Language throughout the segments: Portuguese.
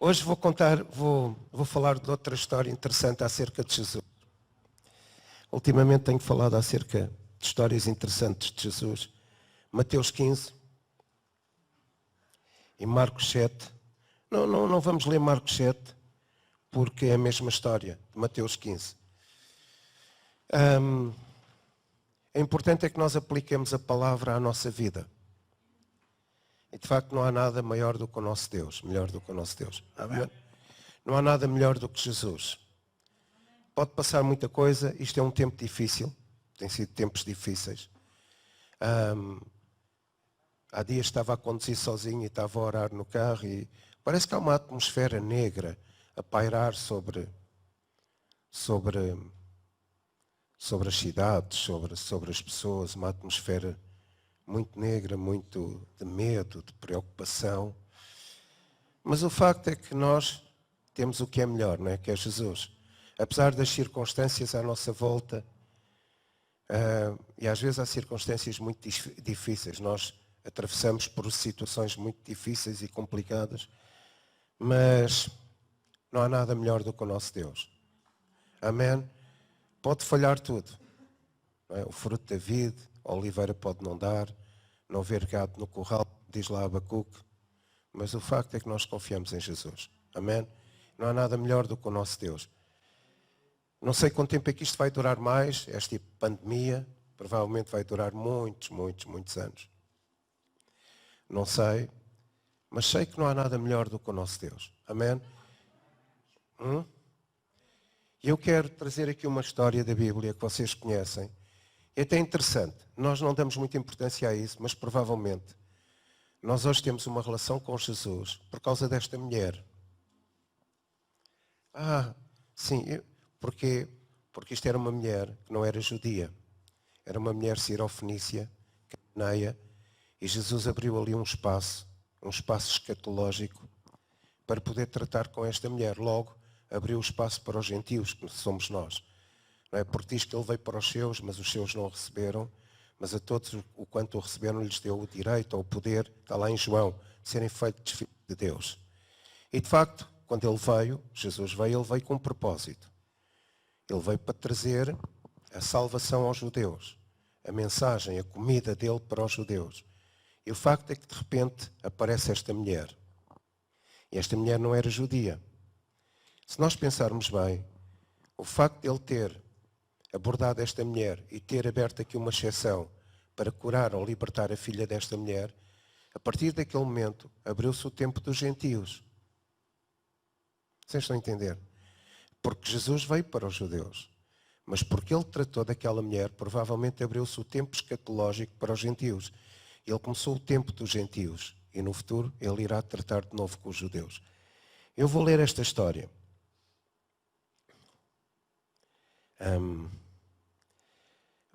Hoje vou falar de outra história interessante acerca de Jesus. Ultimamente tenho falado acerca de histórias interessantes de Jesus. Mateus 15 e Marcos 7. Não vamos ler Marcos 7, porque é a mesma história de Mateus 15. É importante é que nós apliquemos a palavra à nossa vida. E de facto não há nada maior do que o nosso Deus, melhor do que o nosso Deus. Amém? Não há nada melhor do que Jesus. Pode passar muita coisa, isto é um tempo difícil, tem sido tempos difíceis. Há dias estava a conduzir sozinho e estava a orar no carro e parece que há uma atmosfera negra a pairar sobre as cidades, sobre as pessoas, uma atmosfera muito negra, muito de medo, de preocupação. Mas o facto é que nós temos o que é melhor, não é? Que é Jesus. Apesar das circunstâncias à nossa volta, e às vezes há circunstâncias muito difíceis, nós atravessamos por situações muito difíceis e complicadas, mas não há nada melhor do que o nosso Deus. Amém? Pode falhar tudo. Não é? O fruto da vida, a oliveira pode não dar, não haver gado no curral, diz lá Abacuque, mas o facto é que nós confiamos em Jesus. Amém? Não há nada melhor do que o nosso Deus. Não sei quanto tempo é que isto vai durar mais, esta pandemia, provavelmente vai durar muitos anos. Não sei, mas sei que não há nada melhor do que o nosso Deus. Amém? E eu quero trazer aqui uma história da Bíblia que vocês conhecem. É até interessante, nós não damos muita importância a isso, mas provavelmente nós hoje temos uma relação com Jesus por causa desta mulher. Sim, porque isto era uma mulher que não era judia. Era uma mulher sirofenícia, cananeia, e Jesus abriu ali um espaço escatológico para poder tratar com esta mulher. Logo, abriu o espaço para os gentios, que somos nós. Não é? Porque diz que ele veio para os seus, mas os seus não o receberam, mas a todos o quanto o receberam lhes deu o direito ou o poder, está lá em João, de serem feitos filhos de Deus. E de facto, quando Jesus veio, ele veio com um propósito. Ele veio para trazer a salvação aos judeus, a mensagem, a comida dele para os judeus. E o facto é que de repente aparece esta mulher. E esta mulher não era judia. Se nós pensarmos bem, o facto de ele ter abordado esta mulher e ter aberto aqui uma exceção para curar ou libertar a filha desta mulher, a partir daquele momento abriu-se o tempo dos gentios. Vocês estão a entender? Porque Jesus veio para os judeus, mas porque ele tratou daquela mulher, provavelmente abriu-se o tempo escatológico para os gentios. Ele começou o tempo dos gentios e no futuro ele irá tratar de novo com os judeus. Eu vou ler esta história.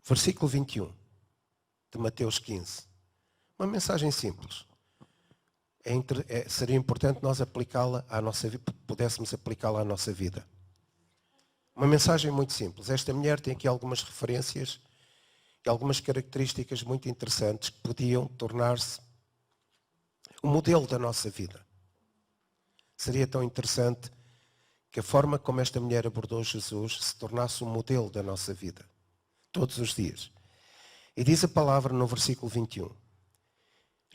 Versículo 21 de Mateus 15. Uma mensagem simples. Seria importante nós aplicá-la à nossa vida, pudéssemos aplicá-la à nossa vida. Uma mensagem muito simples. Esta mulher tem aqui algumas referências e algumas características muito interessantes que podiam tornar-se o modelo da nossa vida. Seria tão interessante que a forma como esta mulher abordou Jesus se tornasse o modelo da nossa vida, todos os dias. E diz a palavra no versículo 21.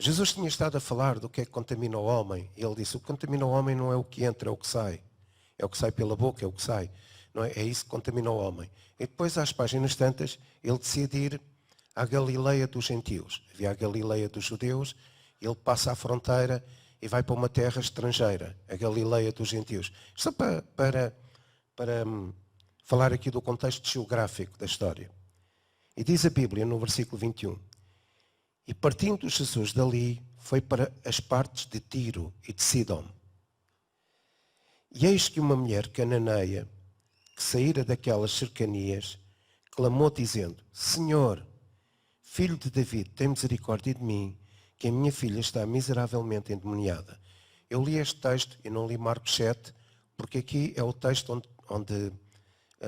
Jesus tinha estado a falar do que é que contamina o homem. E ele disse, o que contamina o homem não é o que entra, é o que sai. É o que sai pela boca, é o que sai. Não é? É isso que contamina o homem. E depois, às páginas tantas, ele decide ir à Galileia dos gentios. Havia a Galileia dos judeus, ele passa a fronteira e vai para uma terra estrangeira, a Galileia dos gentios. Só para falar aqui do contexto geográfico da história. E diz a Bíblia no versículo 21. E partindo Jesus dali, foi para as partes de Tiro e de Sidom. E eis que uma mulher cananeia, que saíra daquelas cercanias, clamou dizendo, Senhor, filho de David, tem misericórdia de mim, que a minha filha está miseravelmente endemoniada. Eu li este texto e não li Marcos 7, porque aqui é o texto onde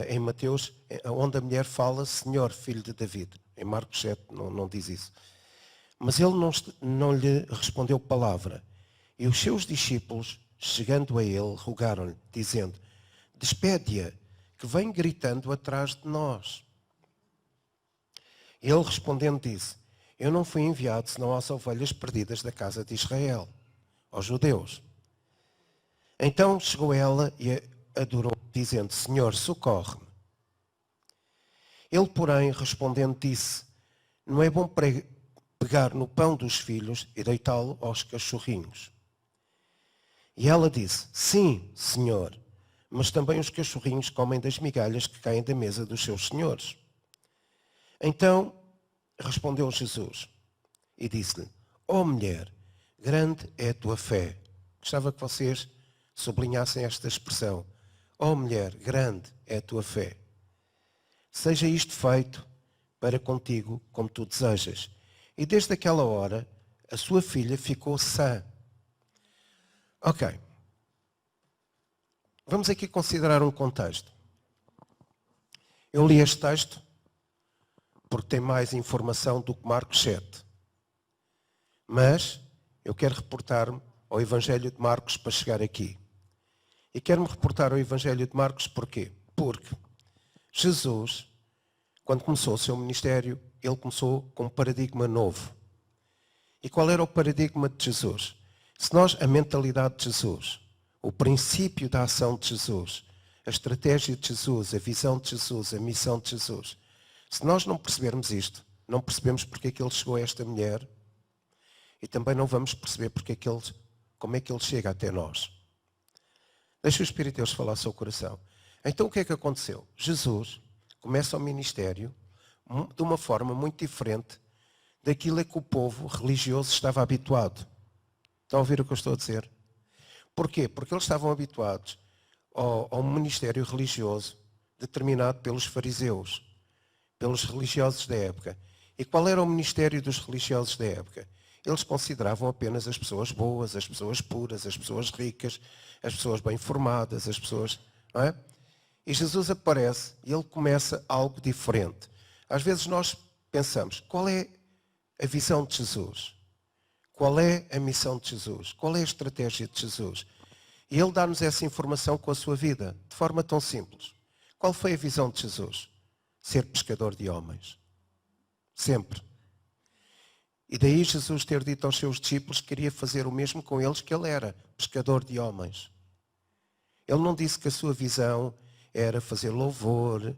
em Mateus, onde a mulher fala, Senhor, filho de David. Em Marcos 7 não diz isso. Mas ele não lhe respondeu palavra. E os seus discípulos chegando a ele, rogaram-lhe, dizendo: despede-a, que vem gritando atrás de nós. Ele respondendo disse: eu não fui enviado senão às ovelhas perdidas da casa de Israel, aos judeus. Então chegou ela e adorou, dizendo: Senhor, socorre-me. Ele, porém, respondendo, disse: não é bom pegar no pão dos filhos e deitá-lo aos cachorrinhos. E ela disse: sim, Senhor, mas também os cachorrinhos comem das migalhas que caem da mesa dos seus senhores. Então respondeu Jesus e disse-lhe: ó mulher, grande é a tua fé. Gostava que vocês sublinhassem esta expressão. ó mulher, grande é a tua fé. Seja isto feito para contigo como tu desejas. E desde aquela hora a sua filha ficou sã. Ok. Vamos aqui considerar um contexto. Eu li este texto porque tem mais informação do que Marcos 7. Mas eu quero reportar-me ao Evangelho de Marcos para chegar aqui. E quero-me reportar ao Evangelho de Marcos porquê? Porque Jesus, quando começou o seu ministério, ele começou com um paradigma novo. E qual era o paradigma de Jesus? Se nós, a mentalidade de Jesus, o princípio da ação de Jesus, a estratégia de Jesus, a visão de Jesus, a missão de Jesus, se nós não percebermos isto, não percebemos porque é que ele chegou a esta mulher e também não vamos perceber como é que ele chega até nós. Deixa o Espírito de Deus falar ao seu coração. Então o que é que aconteceu? Jesus começa o ministério de uma forma muito diferente daquilo a que o povo religioso estava habituado. Estão a ouvir o que eu estou a dizer? Porquê? Porque eles estavam habituados ao ministério religioso determinado pelos fariseus, pelos religiosos da época. E qual era o ministério dos religiosos da época? Eles consideravam apenas as pessoas boas, as pessoas puras, as pessoas ricas, as pessoas bem formadas, as pessoas... Não é? E Jesus aparece e ele começa algo diferente. Às vezes nós pensamos, qual é a visão de Jesus? Qual é a missão de Jesus? Qual é a estratégia de Jesus? E ele dá-nos essa informação com a sua vida, de forma tão simples. Qual foi a visão de Jesus? Ser pescador de homens. Sempre. E daí Jesus ter dito aos seus discípulos que queria fazer o mesmo com eles que ele era, pescador de homens. Ele não disse que a sua visão era fazer louvor,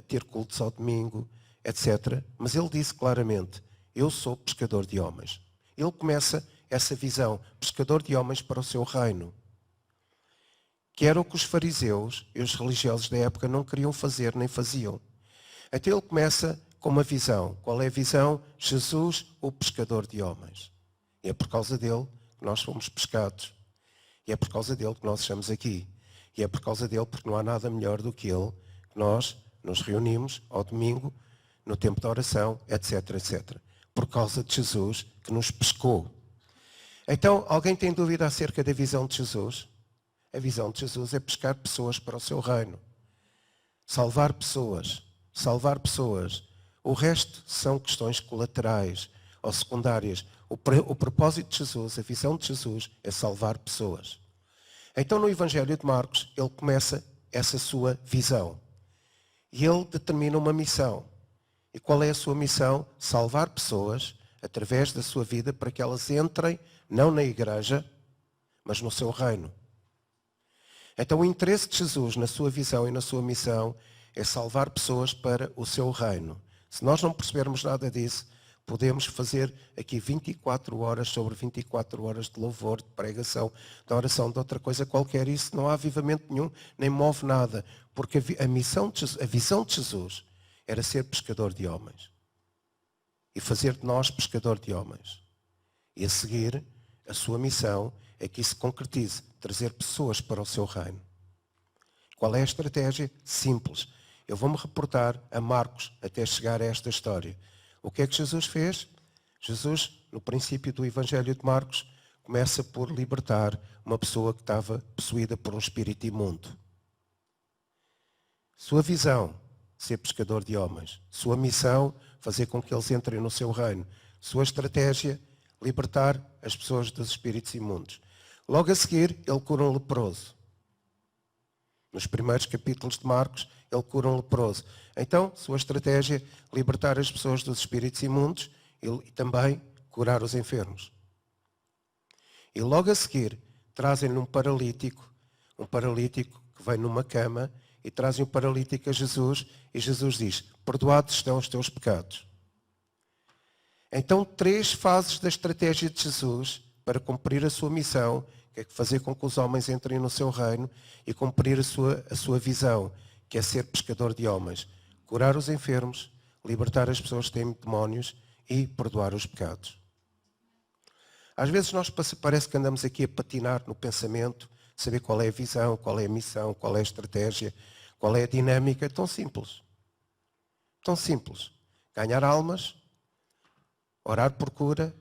ter cultos ao domingo, etc. Mas ele disse claramente, eu sou pescador de homens. Ele começa essa visão, pescador de homens para o seu reino. Que era o que os fariseus e os religiosos da época não queriam fazer, nem faziam. Então ele começa com uma visão. Qual é a visão? Jesus, o pescador de homens. E é por causa dele que nós fomos pescados. E é por causa dele que nós estamos aqui. E é por causa dele, porque não há nada melhor do que ele, que nós nos reunimos ao domingo, no tempo da oração, etc, etc. Por causa de Jesus que nos pescou. Então, alguém tem dúvida acerca da visão de Jesus? A visão de Jesus é pescar pessoas para o seu reino. Salvar pessoas. Salvar pessoas. O resto são questões colaterais ou secundárias. O propósito de Jesus, a visão de Jesus, é salvar pessoas. Então no Evangelho de Marcos, ele começa essa sua visão. E ele determina uma missão. E qual é a sua missão? Salvar pessoas através da sua vida para que elas entrem, não na igreja, mas no seu reino. Então o interesse de Jesus na sua visão e na sua missão é salvar pessoas para o seu reino. Se nós não percebermos nada disso, podemos fazer aqui 24 horas sobre 24 horas de louvor, de pregação, de oração, de outra coisa qualquer. Isso não há avivamento nenhum, nem move nada. Porque a visão de Jesus era ser pescador de homens. E fazer de nós pescador de homens. E a seguir, a sua missão é que isso se concretize, trazer pessoas para o seu reino. Qual é a estratégia? Simples. Eu vou-me reportar a Marcos até chegar a esta história. O que é que Jesus fez? Jesus, no princípio do Evangelho de Marcos, começa por libertar uma pessoa que estava possuída por um espírito imundo. Sua visão, ser pescador de homens. Sua missão, fazer com que eles entrem no seu reino. Sua estratégia, libertar as pessoas dos espíritos imundos. Logo a seguir, ele cura um leproso. Nos primeiros capítulos de Marcos, ele cura um leproso. Então, sua estratégia é libertar as pessoas dos espíritos imundos e também curar os enfermos. E logo a seguir, trazem-lhe um paralítico que vem numa cama, e trazem o paralítico a Jesus, e Jesus diz: perdoados estão os teus pecados. Então, 3 fases da estratégia de Jesus para cumprir a sua missão, que é fazer com que os homens entrem no seu reino e cumprir a sua visão, que é ser pescador de homens. Curar os enfermos, libertar as pessoas que têm demónios e perdoar os pecados. Às vezes nós parece que andamos aqui a patinar no pensamento, saber qual é a visão, qual é a missão, qual é a estratégia, qual é a dinâmica. É tão simples. Tão simples. Ganhar almas, orar por cura,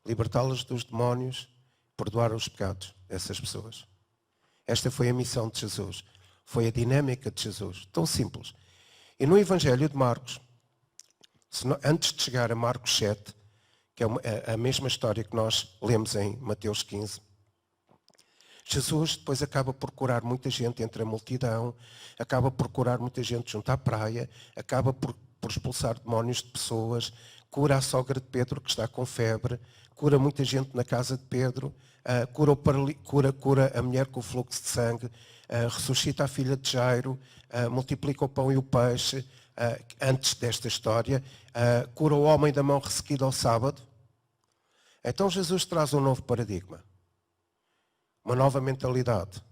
libertá-las dos demónios, perdoar os pecados dessas pessoas. Esta foi a missão de Jesus. Foi a dinâmica de Jesus. Tão simples. E no Evangelho de Marcos, antes de chegar a Marcos 7, que é a mesma história que nós lemos em Mateus 15, Jesus depois acaba por curar muita gente entre a multidão, acaba por curar muita gente junto à praia, acaba por expulsar demónios de pessoas, cura a sogra de Pedro que está com febre, cura muita gente na casa de Pedro, cura a mulher com o fluxo de sangue, ressuscita a filha de Jairo, multiplica o pão e o peixe, antes desta história, cura o homem da mão ressequida ao sábado. Então Jesus traz um novo paradigma, uma nova mentalidade,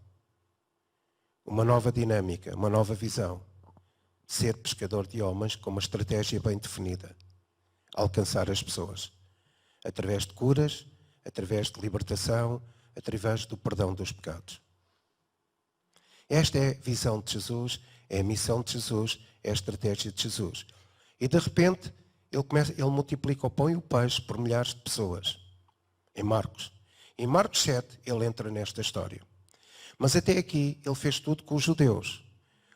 uma nova dinâmica, uma nova visão. Ser pescador de homens com uma estratégia bem definida. Alcançar as pessoas. Através de curas, através de libertação, através do perdão dos pecados. Esta é a visão de Jesus, é a missão de Jesus, é a estratégia de Jesus. E de repente, ele multiplica o pão e o peixe por milhares de pessoas. Em Marcos. Em Marcos 7, ele entra nesta história. Mas até aqui, ele fez tudo com os judeus.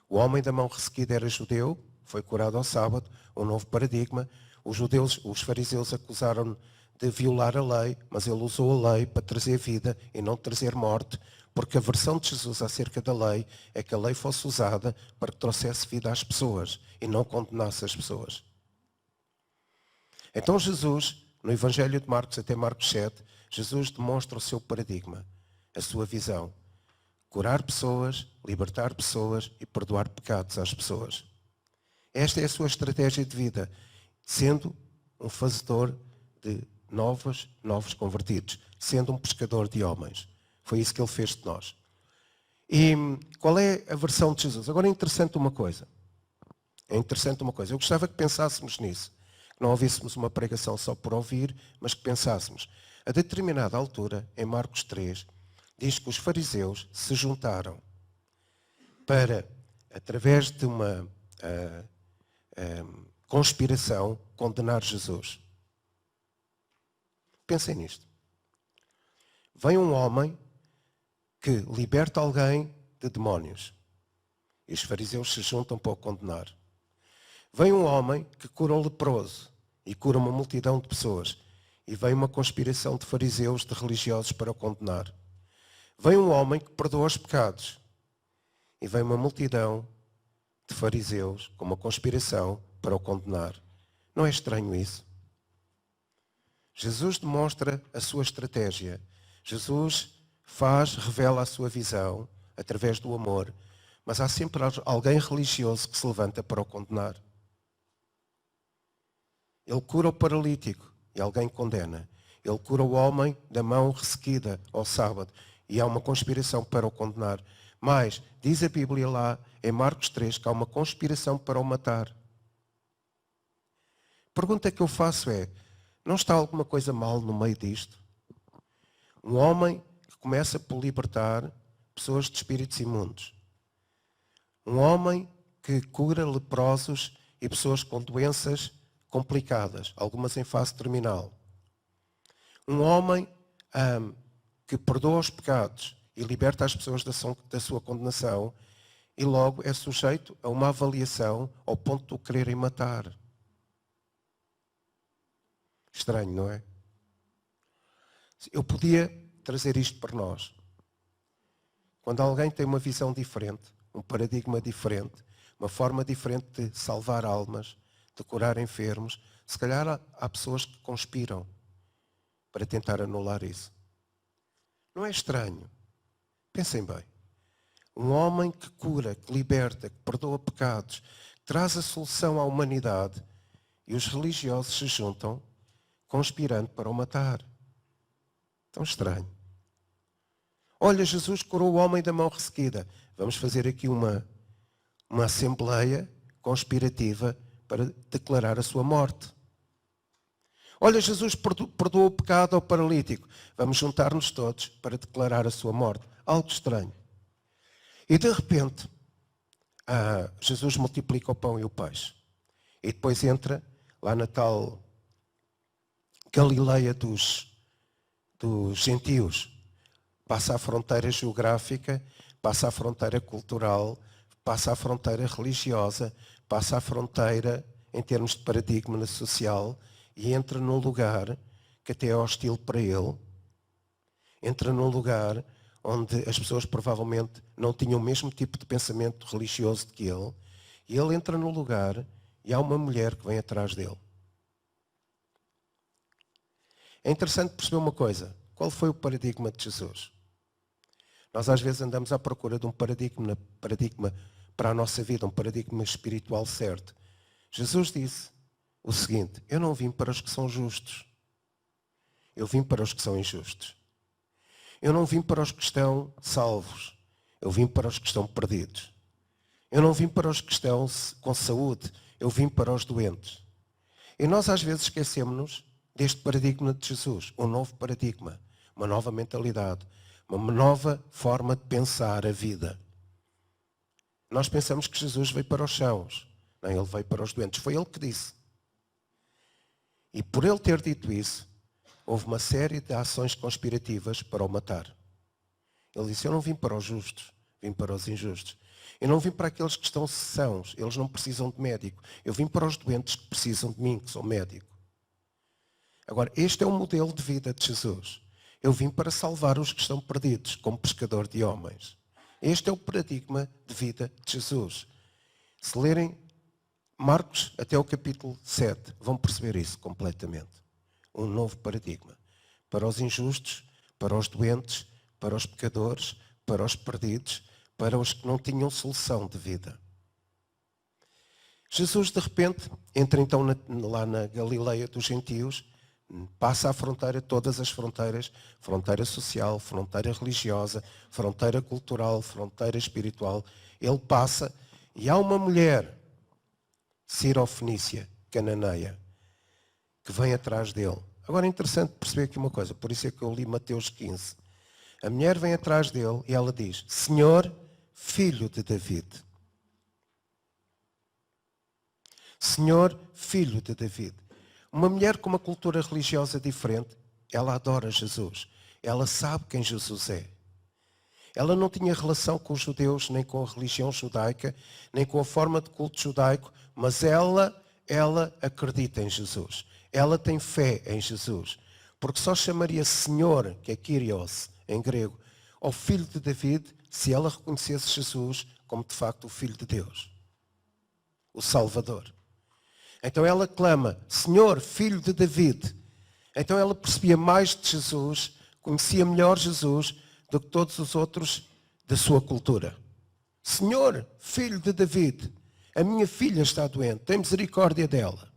O homem da mão ressequida era judeu, foi curado ao sábado, um novo paradigma. Os fariseus acusaram-no de violar a lei, mas ele usou a lei para trazer vida e não trazer morte, porque a versão de Jesus acerca da lei é que a lei fosse usada para que trouxesse vida às pessoas e não condenasse as pessoas. Então Jesus, no Evangelho de Marcos até Marcos 7, Jesus demonstra o seu paradigma, a sua visão. Curar pessoas, libertar pessoas e perdoar pecados às pessoas. Esta é a sua estratégia de vida, sendo um fazedor de novos convertidos, sendo um pescador de homens. Foi isso que ele fez de nós. E qual é a versão de Jesus? Agora é interessante uma coisa. Eu gostava que pensássemos nisso. Que não ouvíssemos uma pregação só por ouvir, mas que pensássemos. A determinada altura, em Marcos 3, diz que os fariseus se juntaram para, através de uma conspiração, condenar Jesus. Pensem nisto. Vem um homem que liberta alguém de demónios. E os fariseus se juntam para o condenar. Vem um homem que cura um leproso e cura uma multidão de pessoas. E vem uma conspiração de fariseus, de religiosos para o condenar. Vem um homem que perdoa os pecados. E vem uma multidão de fariseus com uma conspiração para o condenar. Não é estranho isso? Jesus demonstra a sua estratégia. Jesus revela a sua visão através do amor. Mas há sempre alguém religioso que se levanta para o condenar. Ele cura o paralítico e alguém condena. Ele cura o homem da mão ressequida ao sábado e há uma conspiração para o condenar. Mas diz a Bíblia lá em Marcos 3 que há uma conspiração para o matar. A pergunta que eu faço é: não está alguma coisa mal no meio disto? Um homem que começa por libertar pessoas de espíritos imundos. Um homem que cura leprosos e pessoas com doenças complicadas, algumas em fase terminal. Um homem que perdoa os pecados e liberta as pessoas da sua condenação e logo é sujeito a uma avaliação ao ponto de o quererem matar. Estranho, não é? Eu podia trazer isto para nós. Quando alguém tem uma visão diferente, um paradigma diferente, uma forma diferente de salvar almas, de curar enfermos, se calhar há pessoas que conspiram para tentar anular isso. Não é estranho. Pensem bem. Um homem que cura, que liberta, que perdoa pecados, que traz a solução à humanidade, e os religiosos se juntam conspirando para o matar. Tão estranho. Olha, Jesus curou o homem da mão ressequida. Vamos fazer aqui uma assembleia conspirativa para declarar a sua morte. Olha, Jesus perdoou o pecado ao paralítico. Vamos juntar-nos todos para declarar a sua morte. Algo estranho. E de repente, Jesus multiplica o pão e o peixe. E depois entra lá na tal Galileia dos gentios. Passa a fronteira geográfica, passa a fronteira cultural, passa a fronteira religiosa, passa a fronteira em termos de paradigma social e entra num lugar que até é hostil para ele. Entra num lugar onde as pessoas provavelmente não tinham o mesmo tipo de pensamento religioso que ele. E ele entra num lugar e há uma mulher que vem atrás dele. É interessante perceber uma coisa. Qual foi o paradigma de Jesus? Nós às vezes andamos à procura de um paradigma para a nossa vida, um paradigma espiritual certo. Jesus disse o seguinte: eu não vim para os que são justos. Eu vim para os que são injustos. Eu não vim para os que estão salvos. Eu vim para os que estão perdidos. Eu não vim para os que estão com saúde. Eu vim para os doentes. E nós às vezes esquecemos-nos deste paradigma de Jesus. Um novo paradigma, uma nova mentalidade, uma nova forma de pensar a vida. Nós pensamos que Jesus veio para os sãos. Não, ele veio para os doentes. Foi ele que disse. E por ele ter dito isso, houve uma série de ações conspirativas para o matar. Ele disse: eu não vim para os justos, vim para os injustos. Eu não vim para aqueles que estão sãos, eles não precisam de médico. Eu vim para os doentes que precisam de mim, que sou médico. Agora, este é o modelo de vida de Jesus. Eu vim para salvar os que estão perdidos, como pescador de homens. Este é o paradigma de vida de Jesus. Se lerem Marcos até o capítulo 7, vão perceber isso completamente. Um novo paradigma. Para os injustos, para os doentes, para os pecadores, para os perdidos, para os que não tinham solução de vida. Jesus, de repente, entra então lá na Galileia dos gentios, passa a fronteira, todas as fronteiras, fronteira social, fronteira religiosa, fronteira cultural, fronteira espiritual. Ele passa e há uma mulher, Sirofenícia, cananeia, que vem atrás dele. Agora é interessante perceber aqui uma coisa, por isso é que eu li Mateus 15. A mulher vem atrás dele e ela diz: Senhor, filho de David. Senhor, filho de David. Uma mulher com uma cultura religiosa diferente, ela adora Jesus. Ela sabe quem Jesus é. Ela não tinha relação com os judeus, nem com a religião judaica, nem com a forma de culto judaico, mas ela acredita em Jesus. Ela tem fé em Jesus. Porque só chamaria Senhor, que é Kyrios em grego, ao filho de David, se ela reconhecesse Jesus como de facto o Filho de Deus, o Salvador. Então ela clama: Senhor, filho de David. Então ela percebia mais de Jesus, conhecia melhor Jesus do que todos os outros da sua cultura. Senhor, filho de David, a minha filha está doente, tem misericórdia dela.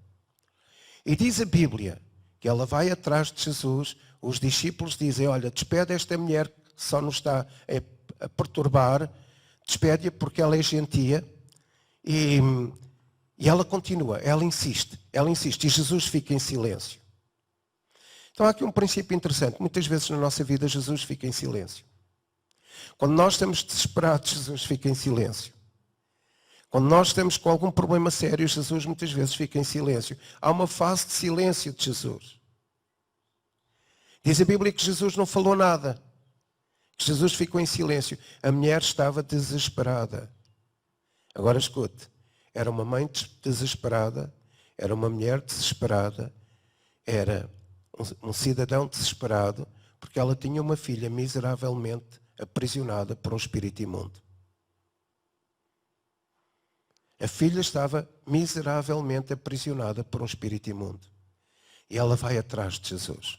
E diz a Bíblia que ela vai atrás de Jesus, os discípulos dizem: olha, despede esta mulher que só nos está a perturbar, despede-a porque ela é gentia. E ela continua, ela insiste, e Jesus fica em silêncio. Então há aqui um princípio interessante. Muitas vezes na nossa vida Jesus fica em silêncio. Quando nós estamos desesperados, Jesus fica em silêncio. Quando nós estamos com algum problema sério, Jesus muitas vezes fica em silêncio. Há uma fase de silêncio de Jesus. Diz a Bíblia que Jesus não falou nada, que Jesus ficou em silêncio. A mulher estava desesperada. Agora escute, era uma mãe desesperada, era uma mulher desesperada, era um cidadão desesperado, Porque ela tinha uma filha miseravelmente aprisionada por um espírito imundo. A filha estava miseravelmente aprisionada por um espírito imundo. E ela vai atrás de Jesus.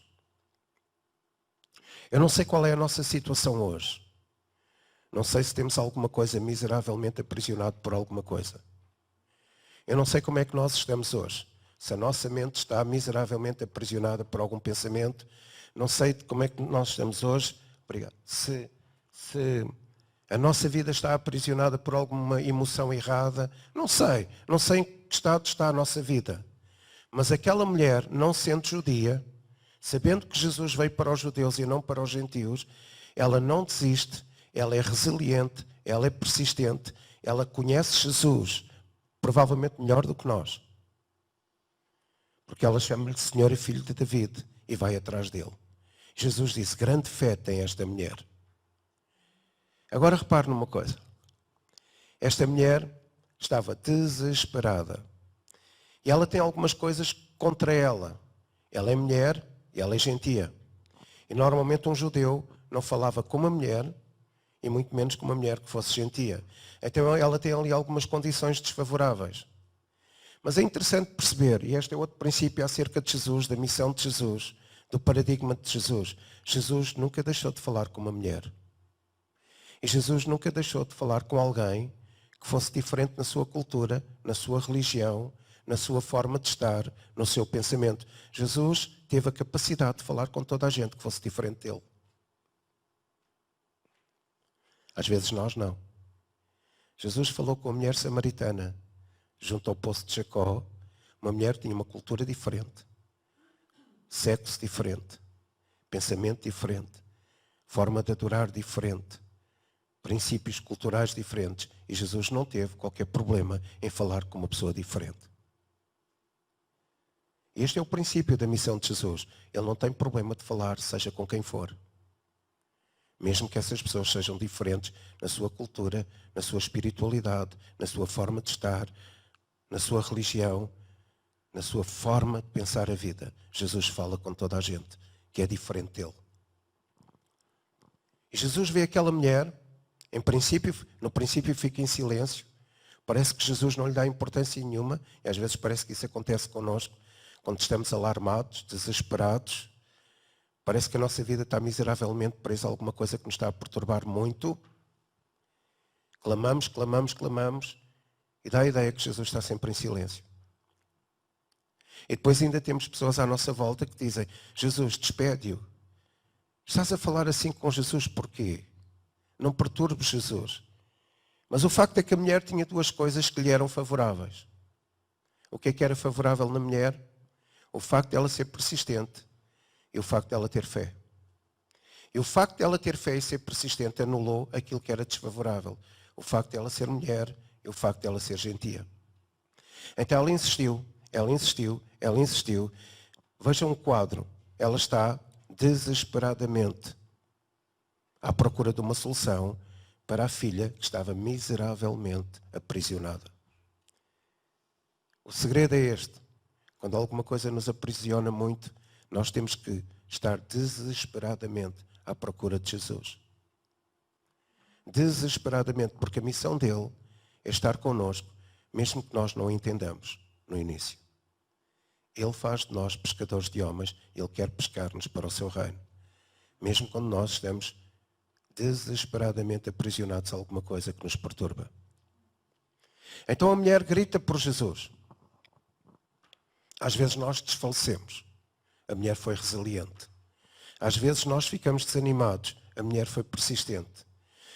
Eu não sei qual é a nossa situação hoje. Não sei se temos alguma coisa miseravelmente aprisionado por alguma coisa. Eu não sei como é que nós estamos hoje. Se a nossa mente está miseravelmente aprisionada por algum pensamento, não sei como é que nós estamos hoje. Obrigado. Se a nossa vida está aprisionada por alguma emoção errada, não sei em que estado está a nossa vida. Mas aquela mulher, não sendo judia, sabendo que Jesus veio para os judeus e não para os gentios, ela não desiste, ela é resiliente, ela é persistente, ela conhece Jesus, provavelmente melhor do que nós. Porque ela chama-lhe Senhor e Filho de David e vai atrás dele. Jesus disse, grande fé tem esta mulher. Agora repare numa coisa. Esta mulher estava desesperada. E ela tem algumas coisas contra ela. Ela é mulher e ela é gentia. E normalmente um judeu não falava com uma mulher e muito menos com uma mulher que fosse gentia. Então ela tem ali algumas condições desfavoráveis. Mas é interessante perceber, e este é outro princípio acerca de Jesus, da missão de Jesus, do paradigma de Jesus. Jesus nunca deixou de falar com uma mulher. E Jesus nunca deixou de falar com alguém que fosse diferente na sua cultura, na sua religião, na sua forma de estar, no seu pensamento. Jesus teve a capacidade de falar com toda a gente que fosse diferente dele. Às vezes nós não. Jesus falou com a mulher samaritana, junto ao poço de Jacó. Uma mulher tinha uma cultura diferente, sexo diferente, pensamento diferente, forma de adorar diferente, princípios culturais diferentes. E Jesus não teve qualquer problema em falar com uma pessoa diferente. Este é o princípio da missão de Jesus. Ele não tem problema de falar, seja com quem for. Mesmo que essas pessoas sejam diferentes na sua cultura, na sua espiritualidade, na sua forma de estar, na sua religião, na sua forma de pensar a vida. Jesus fala com toda a gente que é diferente dele. E Jesus vê aquela mulher, no princípio fica em silêncio. Parece que Jesus não lhe dá importância nenhuma. E às vezes parece que isso acontece connosco, quando estamos alarmados, desesperados. Parece que a nossa vida está miseravelmente presa a alguma coisa que nos está a perturbar muito. Clamamos, clamamos, clamamos. E dá a ideia que Jesus está sempre em silêncio. E depois ainda temos pessoas à nossa volta que dizem, Jesus, despede-o. Estás a falar assim com Jesus porquê? Não perturbes Jesus. Mas o facto é que a mulher tinha duas coisas que lhe eram favoráveis. O que é que era favorável na mulher? O facto de ela ser persistente e o facto de ela ter fé. E o facto de ela ter fé e ser persistente anulou aquilo que era desfavorável. O facto de ela ser mulher e o facto de ela ser gentia. Então ela insistiu, ela insistiu, ela insistiu. Vejam o quadro. Ela está desesperadamente à procura de uma solução para a filha que estava miseravelmente aprisionada. O segredo é este. Quando alguma coisa nos aprisiona muito, nós temos que estar desesperadamente à procura de Jesus. Desesperadamente, porque a missão dele é estar connosco, mesmo que nós não o entendamos no início. Ele faz de nós pescadores de homens, ele quer pescar-nos para o seu reino. Mesmo quando nós estamos desesperadamente aprisionados a alguma coisa que nos perturba. Então a mulher grita por Jesus. Às vezes nós desfalecemos. A mulher foi resiliente. Às vezes nós ficamos desanimados. A mulher foi persistente.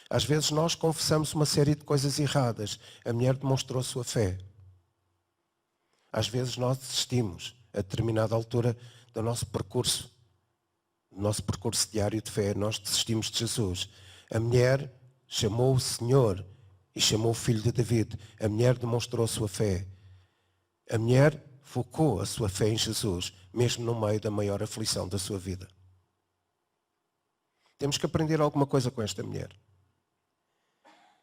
Às vezes nós confessamos uma série de coisas erradas. A mulher demonstrou a sua fé. Às vezes nós desistimos a determinada altura do nosso percurso diário de fé. Nós desistimos de Jesus. A mulher chamou o Senhor e chamou o Filho de David. A mulher demonstrou a sua fé. A mulher focou a sua fé em Jesus, mesmo no meio da maior aflição da sua vida. Temos que aprender alguma coisa com esta mulher.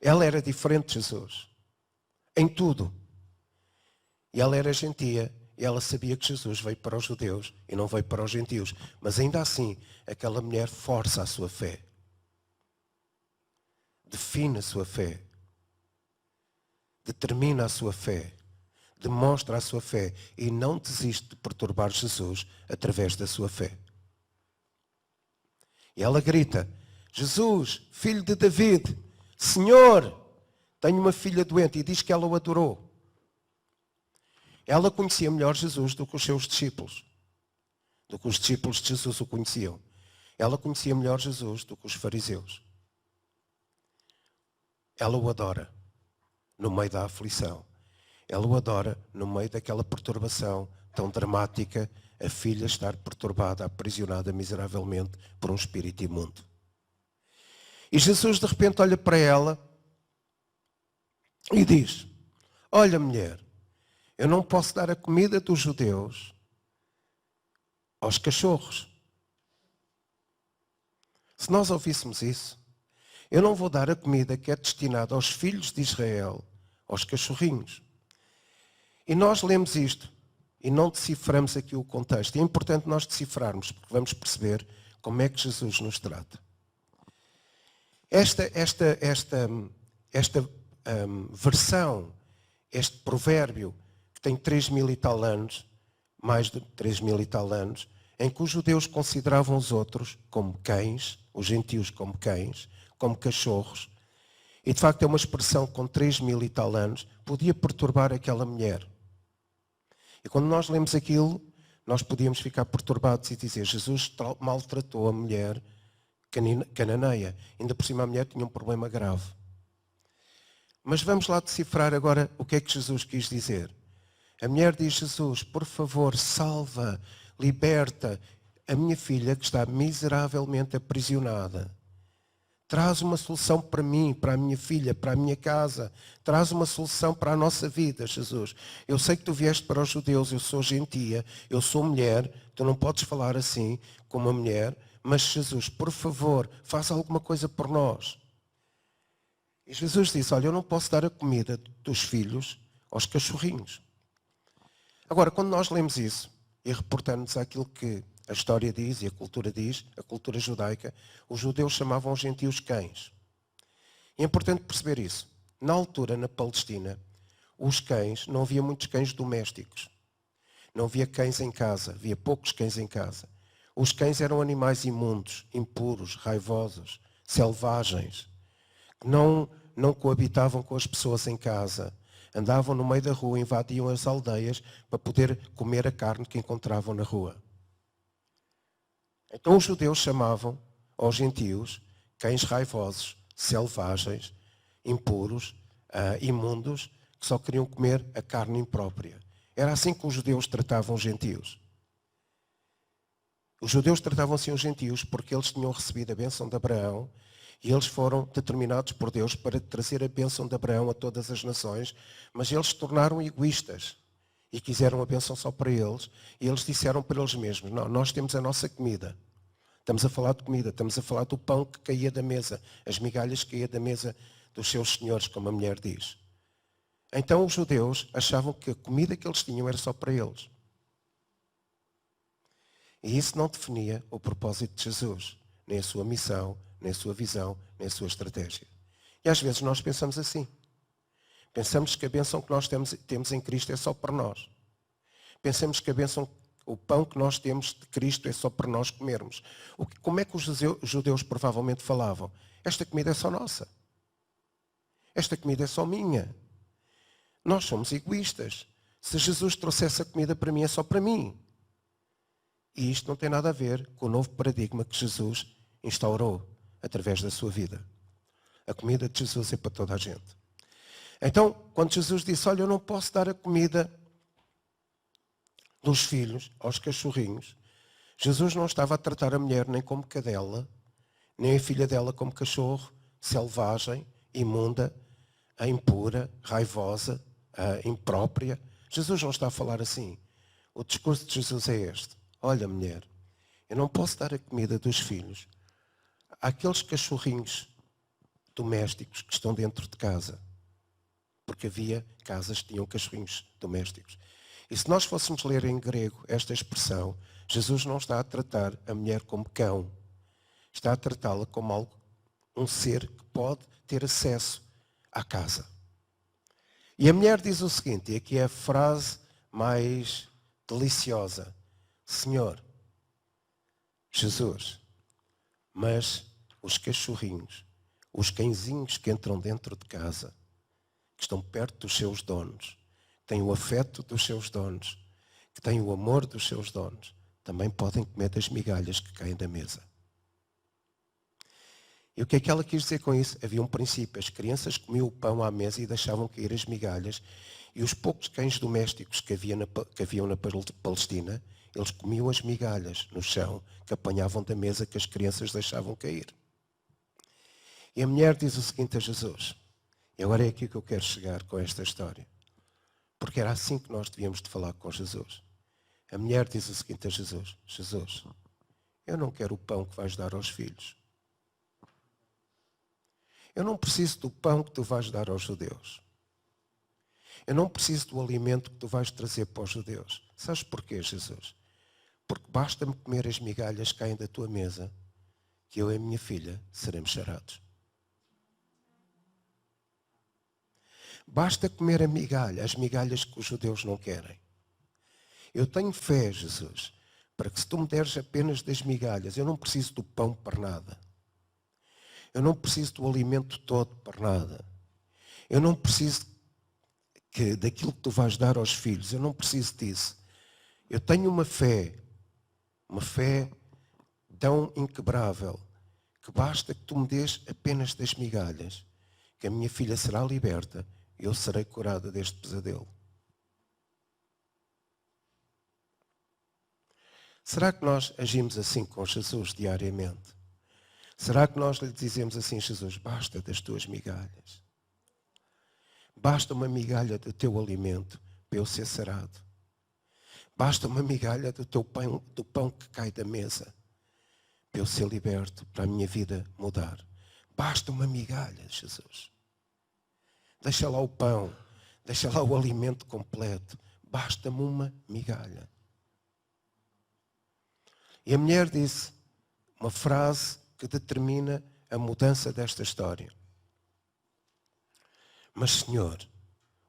Ela era diferente de Jesus. Em tudo. E ela era gentia. E ela sabia que Jesus veio para os judeus e não veio para os gentios. Mas ainda assim, aquela mulher força a sua fé. Define a sua fé. Determina a sua fé. Demonstra a sua fé. E não desiste de perturbar Jesus através da sua fé. E ela grita: Jesus, filho de David, Senhor, tenho uma filha doente. E diz que ela o adorou. Ela conhecia melhor Jesus do que os seus discípulos. Do que os discípulos de Jesus o conheciam. Ela conhecia melhor Jesus do que os fariseus. Ela o adora no meio da aflição. Ela o adora no meio daquela perturbação tão dramática, a filha estar perturbada, aprisionada miseravelmente por um espírito imundo. E Jesus de repente olha para ela e diz: olha, mulher, eu não posso dar a comida dos judeus aos cachorros. Se nós ouvíssemos isso, eu não vou dar a comida que é destinada aos filhos de Israel, aos cachorrinhos. E nós lemos isto e não deciframos aqui o contexto. É importante nós decifrarmos, porque vamos perceber como é que Jesus nos trata. Esta versão, este provérbio, que tem 3.000 e tal anos, mais de 3.000 e tal anos, em que os judeus consideravam os outros como cães, os gentios como cães, como cachorros, e de facto é uma expressão que com 3.000 e tal anos podia perturbar aquela mulher. E quando nós lemos aquilo, nós podíamos ficar perturbados e dizer: Jesus maltratou a mulher cananeia. Ainda por cima a mulher tinha um problema grave. Mas vamos lá decifrar agora o que é que Jesus quis dizer. A mulher diz: Jesus, por favor, salva, liberta a minha filha que está miseravelmente aprisionada. Traz uma solução para mim, para a minha filha, para a minha casa. Traz uma solução para a nossa vida, Jesus. Eu sei que tu vieste para os judeus, eu sou gentia, eu sou mulher, tu não podes falar assim como uma mulher, mas Jesus, por favor, faz alguma coisa por nós. E Jesus disse: olha, eu não posso dar a comida dos filhos aos cachorrinhos. Agora, quando nós lemos isso e reportamos àquilo que a história diz e a cultura diz, a cultura judaica, os judeus chamavam os gentios cães. E é importante perceber isso. Na altura, na Palestina, os cães, não havia muitos cães domésticos. Não havia cães em casa, havia poucos cães em casa. Os cães eram animais imundos, impuros, raivosos, selvagens, que não coabitavam com as pessoas em casa. Andavam no meio da rua, invadiam as aldeias para poder comer a carne que encontravam na rua. Então os judeus chamavam aos gentios cães raivosos, selvagens, impuros, imundos, que só queriam comer a carne imprópria. Era assim que os judeus tratavam os gentios. Os judeus tratavam assim os gentios porque eles tinham recebido a bênção de Abraão e eles foram determinados por Deus para trazer a bênção de Abraão a todas as nações, mas eles se tornaram egoístas e quiseram a bênção só para eles, e eles disseram para eles mesmos: não, nós temos a nossa comida. Estamos a falar de comida, estamos a falar do pão que caía da mesa, as migalhas que caía da mesa dos seus senhores, como a mulher diz. Então os judeus achavam que a comida que eles tinham era só para eles. E isso não definia o propósito de Jesus, nem a sua missão, nem a sua visão, nem a sua estratégia. E às vezes nós pensamos assim. Pensamos que a bênção que nós temos em Cristo é só para nós. Pensamos que a bênção, o pão que nós temos de Cristo é só para nós comermos. Como é que os judeus provavelmente falavam? Esta comida é só nossa. Esta comida é só minha. Nós somos egoístas. Se Jesus trouxesse a comida para mim, é só para mim. E isto não tem nada a ver com o novo paradigma que Jesus instaurou através da sua vida. A comida de Jesus é para toda a gente. Então, quando Jesus disse: olha, eu não posso dar a comida dos filhos aos cachorrinhos, Jesus não estava a tratar a mulher nem como cadela, nem a filha dela como cachorro, selvagem, imunda, impura, raivosa, imprópria. Jesus não está a falar assim. O discurso de Jesus é este: olha, mulher, eu não posso dar a comida dos filhos àqueles cachorrinhos domésticos que estão dentro de casa. Porque havia casas que tinham cachorrinhos domésticos. E se nós fôssemos ler em grego esta expressão, Jesus não está a tratar a mulher como cão. Está a tratá-la como algo, um ser que pode ter acesso à casa. E a mulher diz o seguinte, e aqui é a frase mais deliciosa. Senhor, Jesus, mas os cachorrinhos, os cãezinhos que entram dentro de casa, que estão perto dos seus donos, têm o afeto dos seus donos, que têm o amor dos seus donos, também podem comer das migalhas que caem da mesa. E o que é que ela quis dizer com isso? Havia um princípio. As crianças comiam o pão à mesa e deixavam cair as migalhas. E os poucos cães domésticos que haviam na Palestina, eles comiam as migalhas no chão que apanhavam da mesa que as crianças deixavam cair. E a mulher diz o seguinte a Jesus. E agora é aqui que eu quero chegar com esta história. Porque era assim que nós devíamos de falar com Jesus. A mulher diz o seguinte a Jesus. Jesus, eu não quero o pão que vais dar aos filhos. Eu não preciso do pão que tu vais dar aos judeus. Eu não preciso do alimento que tu vais trazer para os judeus. Sabes porquê, Jesus? Porque basta-me comer as migalhas que caem da tua mesa, que eu e a minha filha seremos sarados. Basta comer a migalha, as migalhas que os judeus não querem. Eu tenho fé, Jesus, para que se tu me deres apenas das migalhas, eu não preciso do pão para nada. Eu não preciso do alimento todo para nada. Eu não preciso daquilo que tu vais dar aos filhos. Eu não preciso disso. Eu tenho uma fé tão inquebrável, que basta que tu me dês apenas das migalhas, que a minha filha será liberta e eu serei curada deste pesadelo. Será que nós agimos assim com Jesus diariamente? Será que nós lhe dizemos assim, Jesus, basta das tuas migalhas? Basta uma migalha do teu alimento para eu ser sarado. Basta uma migalha do pão que cai da mesa para eu ser liberto, para a minha vida mudar. Basta uma migalha, Jesus. Deixa lá o pão, deixa lá o alimento completo. Basta-me uma migalha. E a mulher disse uma frase que determina a mudança desta história. Mas, Senhor,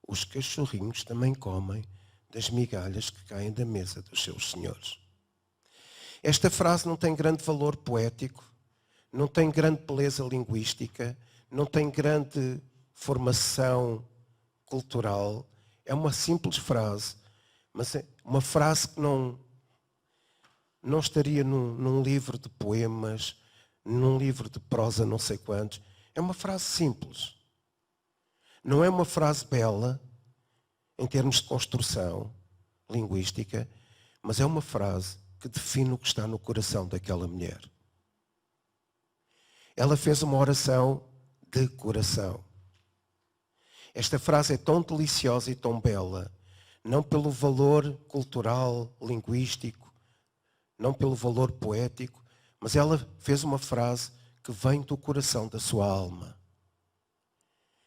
os cachorrinhos também comem das migalhas que caem da mesa dos seus senhores. Esta frase não tem grande valor poético, não tem grande beleza linguística, não tem grande formação cultural. É uma simples frase, mas é uma frase que não estaria num livro de poemas, num livro de prosa não sei quantos. É uma frase simples. Não é uma frase bela, em termos de construção linguística, mas é uma frase que define o que está no coração daquela mulher. Ela fez uma oração de coração. Esta frase é tão deliciosa e tão bela, não pelo valor cultural, linguístico, não pelo valor poético, mas ela fez uma frase que vem do coração da sua alma.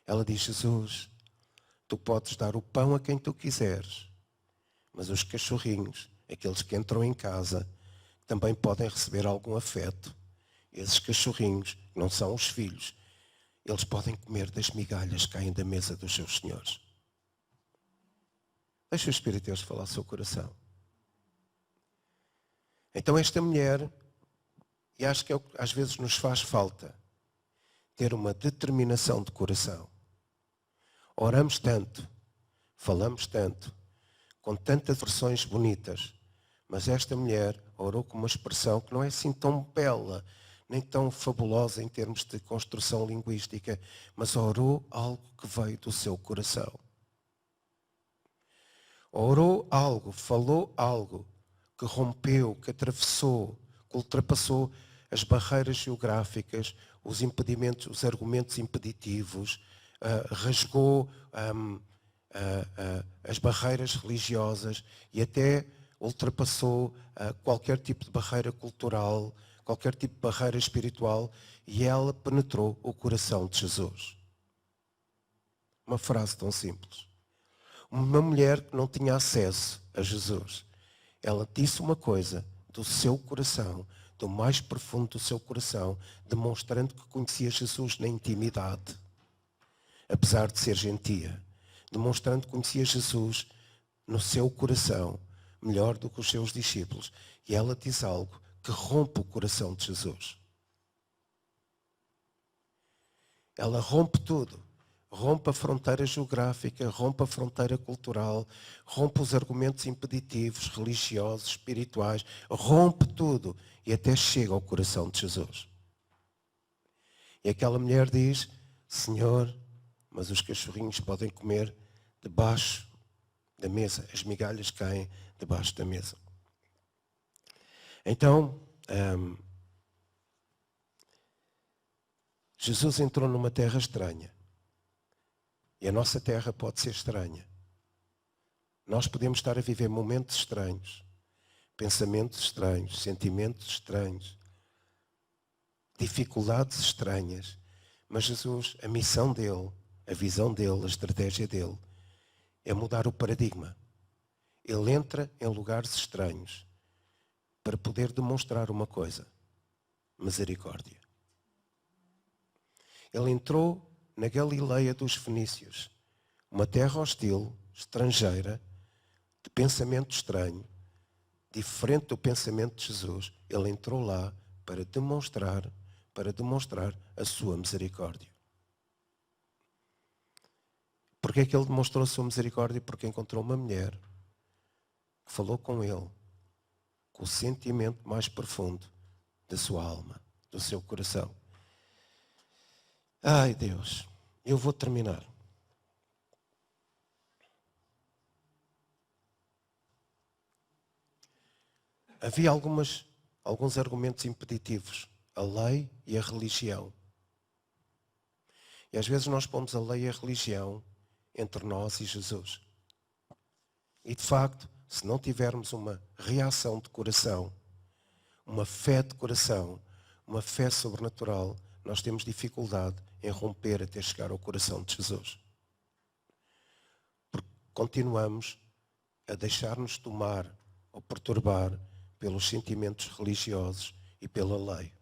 Ela diz, Jesus, tu podes dar o pão a quem tu quiseres, mas os cachorrinhos, aqueles que entram em casa, também podem receber algum afeto. Esses cachorrinhos não são os filhos. Eles podem comer das migalhas que caem da mesa dos seus senhores. Deixa o Espírito de Deus falar ao seu coração. Então esta mulher, e acho que é o que às vezes nos faz falta, ter uma determinação de coração. Oramos tanto, falamos tanto, com tantas versões bonitas, mas esta mulher orou com uma expressão que não é assim tão bela, nem tão fabulosa em termos de construção linguística, mas orou algo que veio do seu coração. Orou algo, falou algo que rompeu, que atravessou, que ultrapassou as barreiras geográficas, os impedimentos, os argumentos impeditivos, rasgou as barreiras religiosas e até ultrapassou qualquer tipo de barreira cultural, qualquer tipo de barreira espiritual, e ela penetrou o coração de Jesus. Uma frase tão simples. Uma mulher que não tinha acesso a Jesus. Ela disse uma coisa do seu coração, do mais profundo do seu coração, demonstrando que conhecia Jesus na intimidade, apesar de ser gentia, demonstrando que conhecia Jesus no seu coração, melhor do que os seus discípulos. E ela diz algo que rompe o coração de Jesus. Ela rompe tudo. Rompe a fronteira geográfica, rompe a fronteira cultural, rompe os argumentos impeditivos, religiosos, espirituais, rompe tudo e até chega ao coração de Jesus. E aquela mulher diz: Senhor, mas os cachorrinhos podem comer debaixo da mesa, as migalhas caem debaixo da mesa. Então, Jesus entrou numa terra estranha. E a nossa terra pode ser estranha. Nós podemos estar a viver momentos estranhos, pensamentos estranhos, sentimentos estranhos, dificuldades estranhas. Mas Jesus, a missão dele, a visão dele, a estratégia dele, é mudar o paradigma. Ele entra em lugares estranhos para poder demonstrar uma coisa: misericórdia. Ele entrou na Galileia dos Fenícios, uma terra hostil, estrangeira, de pensamento estranho, diferente do pensamento de Jesus. Ele entrou lá para demonstrar a sua misericórdia. Porquê é que ele demonstrou a sua misericórdia? Porque encontrou uma mulher que falou com ele, com o sentimento mais profundo da sua alma, do seu coração. Ai, Deus, eu vou terminar. Havia alguns argumentos impeditivos, a lei e a religião. E às vezes nós pomos a lei e a religião entre nós e Jesus. E de facto, se não tivermos uma reação de coração, uma fé de coração, uma fé sobrenatural, nós temos dificuldade em romper até chegar ao coração de Jesus. Porque continuamos a deixar-nos tomar ou perturbar pelos sentimentos religiosos e pela lei.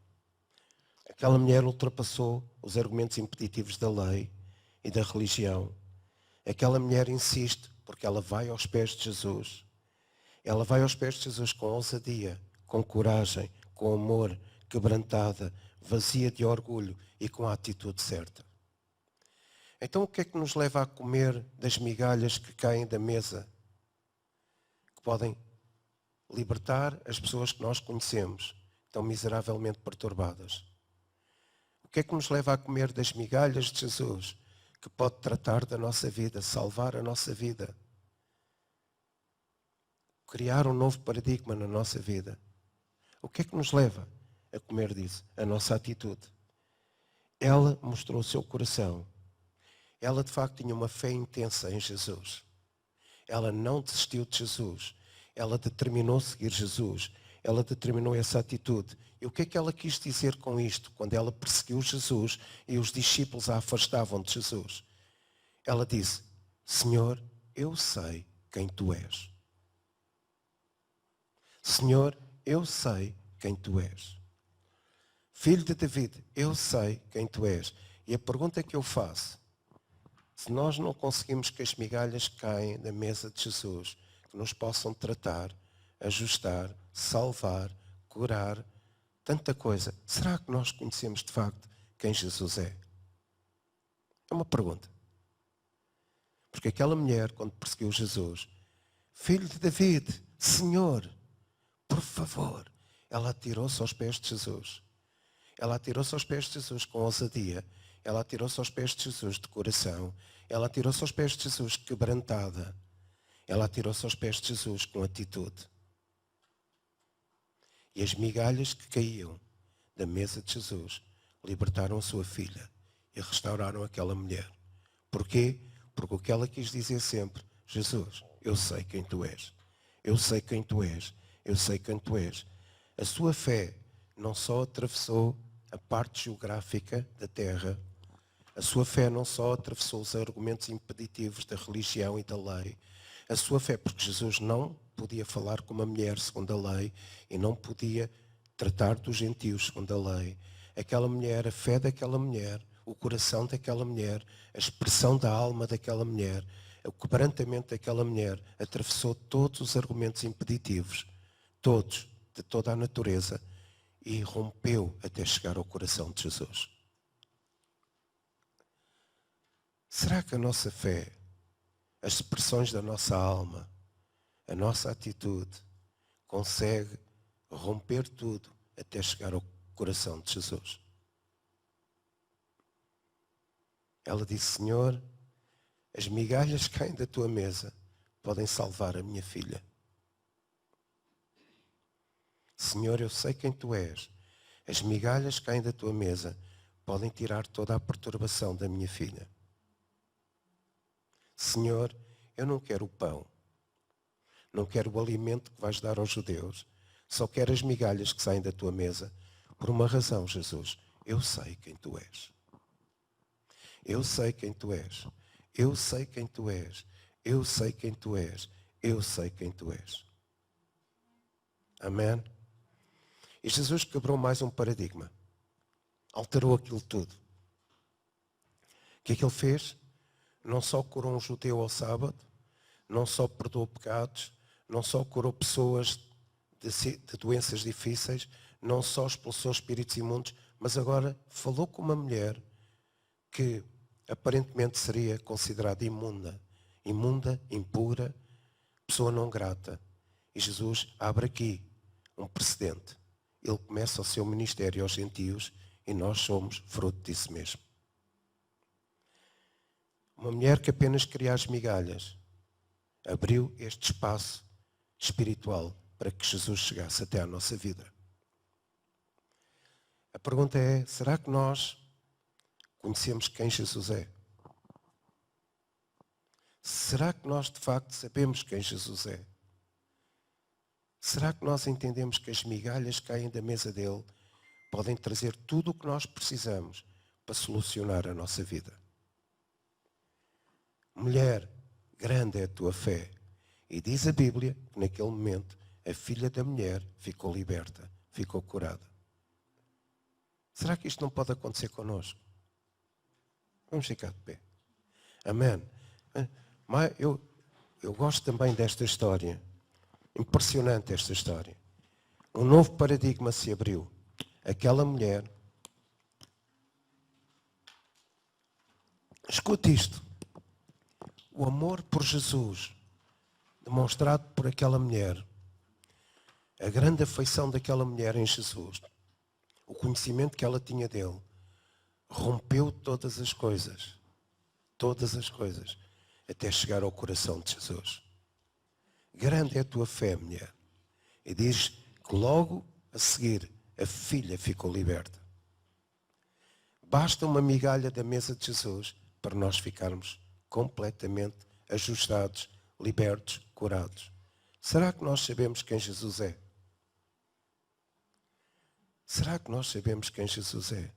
Aquela mulher ultrapassou os argumentos impeditivos da lei e da religião. Aquela mulher insiste porque ela vai aos pés de Jesus. Ela vai aos pés de Jesus com ousadia, com coragem, com amor, quebrantada, vazia de orgulho e com a atitude certa. Então o que é que nos leva a comer das migalhas que caem da mesa? Que podem libertar as pessoas que nós conhecemos, tão miseravelmente perturbadas. O que é que nos leva a comer das migalhas de Jesus, que pode tratar da nossa vida, salvar a nossa vida, criar um novo paradigma na nossa vida? O que é que nos leva a comer disso? A nossa atitude. Ela mostrou o seu coração. Ela de facto tinha uma fé intensa em Jesus. Ela não desistiu de Jesus. Ela determinou seguir Jesus. Ela determinou essa atitude. E o que é que ela quis dizer com isto? Quando ela perseguiu Jesus e os discípulos a afastavam de Jesus. Ela disse: Senhor, eu sei quem tu és. Senhor, eu sei quem tu és. Filho de David, eu sei quem tu és. E a pergunta que eu faço: se nós não conseguimos que as migalhas caem na mesa de Jesus, que nos possam tratar, ajustar, salvar, curar, tanta coisa, será que nós conhecemos de facto quem Jesus é? É uma pergunta. Porque aquela mulher, quando perseguiu Jesus, filho de David, Senhor, por favor, ela atirou-se aos pés de Jesus. Ela atirou-se aos pés de Jesus com ousadia. Ela atirou-se aos pés de Jesus de coração. Ela atirou-se aos pés de Jesus quebrantada. Ela atirou-se aos pés de Jesus com atitude. E as migalhas que caíam da mesa de Jesus libertaram a sua filha e restauraram aquela mulher. Porquê? Porque o que ela quis dizer sempre: Jesus, eu sei quem tu és. Eu sei quem tu és. Eu sei quem tu és. A sua fé não só atravessou a parte geográfica da terra, A sua fé não só atravessou os argumentos impeditivos da religião e da lei, a sua fé, porque Jesus não podia falar com uma mulher segundo a lei e não podia tratar dos gentios segundo a lei. Aquela mulher, a fé daquela mulher, o coração daquela mulher, a expressão da alma daquela mulher, o quebrantamento daquela mulher atravessou todos os argumentos impeditivos, todos, de toda a natureza, e rompeu até chegar ao coração de Jesus. Será que a nossa fé, as expressões da nossa alma, a nossa atitude, consegue romper tudo até chegar ao coração de Jesus? Ela disse: Senhor, as migalhas que caem da tua mesa podem salvar a minha filha. Senhor, eu sei quem tu és. As migalhas que caem da tua mesa podem tirar toda a perturbação da minha filha. Senhor, eu não quero o pão. Não quero o alimento que vais dar aos judeus. Só quero as migalhas que saem da tua mesa. Por uma razão, Jesus. Eu sei quem tu és. Eu sei quem tu és. Eu sei quem tu és. Eu sei quem tu és. Eu sei quem tu és. Amém? E Jesus quebrou mais um paradigma. Alterou aquilo tudo. O que é que ele fez? Não só curou um judeu ao sábado, não só perdoou pecados, não só curou pessoas de doenças difíceis, não só expulsou espíritos imundos, mas agora falou com uma mulher que aparentemente seria considerada imunda, impura, pessoa não grata. E Jesus abre aqui um precedente. Ele começa o seu ministério aos gentios e nós somos fruto disso mesmo. Uma mulher que apenas queria as migalhas abriu este espaço espiritual para que Jesus chegasse até à nossa vida. A pergunta é, será que nós conhecemos quem Jesus é? Será que nós de facto sabemos quem Jesus é? Será que nós entendemos que as migalhas que caem da mesa dele podem trazer tudo o que nós precisamos para solucionar a nossa vida? Mulher, grande é a tua fé. E diz a Bíblia que naquele momento a filha da mulher ficou liberta, ficou curada. Será que isto não pode acontecer connosco? Vamos ficar de pé. Amém. Mas eu gosto também desta história. Impressionante esta história. Um novo paradigma se abriu. Aquela mulher. Escute isto. O amor por Jesus, demonstrado por aquela mulher, a grande afeição daquela mulher em Jesus, o conhecimento que ela tinha dele, rompeu todas as coisas, até chegar ao coração de Jesus. Grande é a tua fé, mulher. E diz que logo a seguir a filha ficou liberta. Basta uma migalha da mesa de Jesus para nós ficarmos completamente ajustados, libertos, curados. Será que nós sabemos quem Jesus é? Será que nós sabemos quem Jesus é?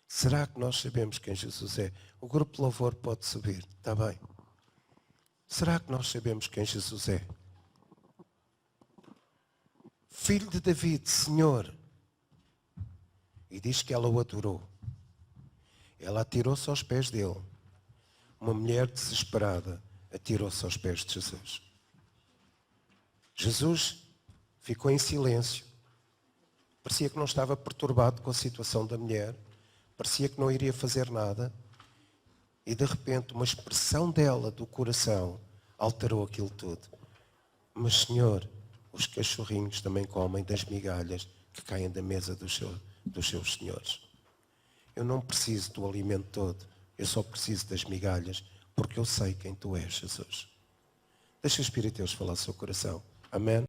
Será que nós sabemos quem Jesus é? O grupo de louvor pode subir, está bem? Será que nós sabemos quem Jesus é? Filho de David, Senhor. E diz que ela o adorou. Ela atirou-se aos pés dele. Uma mulher desesperada atirou-se aos pés de Jesus. Jesus ficou em silêncio. Parecia que não estava perturbado com a situação da mulher. Parecia que não iria fazer nada. E de repente uma expressão dela, do coração, alterou aquilo tudo. Mas Senhor, os cachorrinhos também comem das migalhas que caem da mesa dos seus senhores. Eu não preciso do alimento todo. Eu só preciso das migalhas, porque eu sei quem tu és, Jesus. Deixa o Espírito de Deus falar no seu coração. Amém?